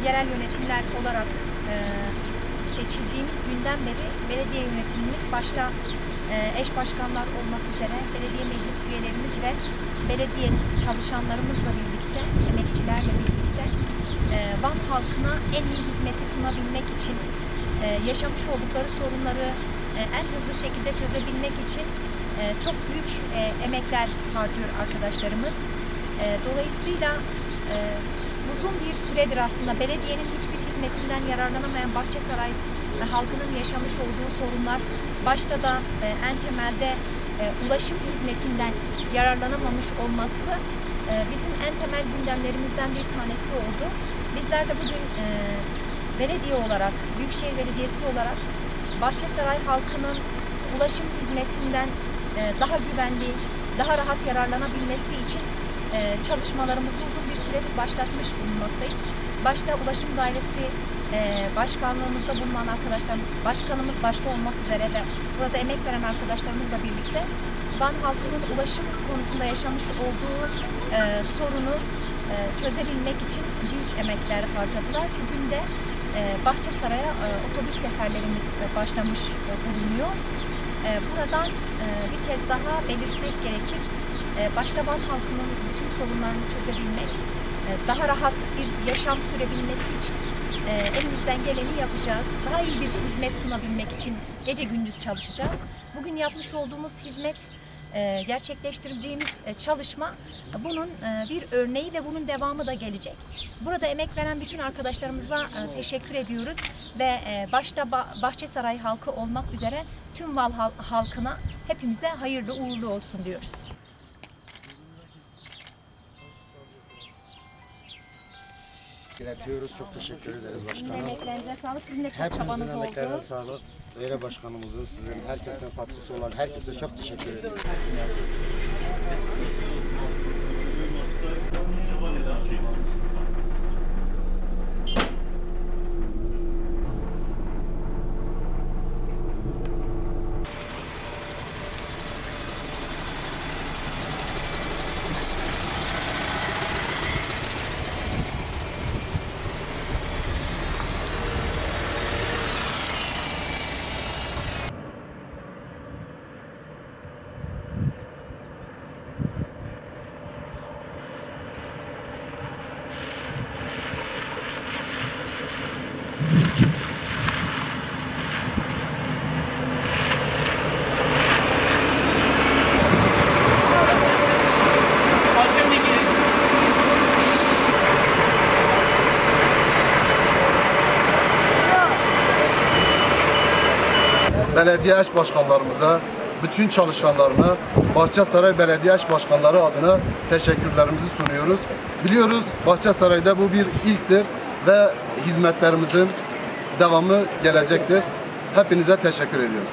Yerel yönetimler olarak seçildiğimiz günden beri belediye yönetimimiz başta eş başkanlar olmak üzere belediye meclis üyelerimiz ve belediye çalışanlarımızla birlikte, emekçilerle birlikte Van halkına en iyi hizmeti sunabilmek için, yaşamış oldukları sorunları en hızlı şekilde çözebilmek için çok büyük emekler harcıyor arkadaşlarımız. Dolayısıyla uzun bir süredir aslında belediyenin hiçbir hizmetinden yararlanamayan Bahçesaray halkının yaşamış olduğu sorunlar, başta da en temelde ulaşım hizmetinden yararlanamamış olması bizim en temel gündemlerimizden bir tanesi oldu. Bizler de bugün belediye olarak, Büyükşehir Belediyesi olarak Bahçesaray halkının ulaşım hizmetinden daha güvenli, daha rahat yararlanabilmesi için çalışmalarımızı uzun bir süredir başlatmış bulunmaktayız. Başta Ulaşım Dairesi Başkanlığımızda bulunan arkadaşlarımız, başkanımız başta olmak üzere ve burada emek veren arkadaşlarımızla birlikte Van halkının ulaşım konusunda yaşamış olduğu sorunu çözebilmek için büyük emekler harcadılar. Bugün de Bahçesaray'a otobüs seferlerimiz başlamış bulunuyor. Buradan bir kez daha belirtmek gerekir. Başta Van halkının bütün sorunlarını çözebilmek, daha rahat bir yaşam sürebilmesi için elimizden geleni yapacağız. Daha iyi bir hizmet sunabilmek için gece gündüz çalışacağız. Bugün yapmış olduğumuz hizmet, gerçekleştirdiğimiz çalışma bunun bir örneği ve bunun devamı da gelecek. Burada emek veren bütün arkadaşlarımıza teşekkür ediyoruz ve başta Bahçesaray halkı olmak üzere tüm Van halkına hepimize hayırlı uğurlu olsun diyoruz. İletiyoruz. Çok teşekkür ederiz başkanım. Emeklerinize sağlık. Sizin de çok Hepinizin çabanız emeklerine oldu. sağlık. Daire başkanımızın, sizin, herkesin katkısı olan herkese çok teşekkür ediyoruz. Belediye eş başkanlarımıza, bütün çalışanlarına, Bahçesaray Belediye eş başkanları adına teşekkürlerimizi sunuyoruz. biliyoruz Bahçesaray'da bu bir ilktir ve hizmetlerimizin devamı gelecektir. Hepinize teşekkür ediyoruz.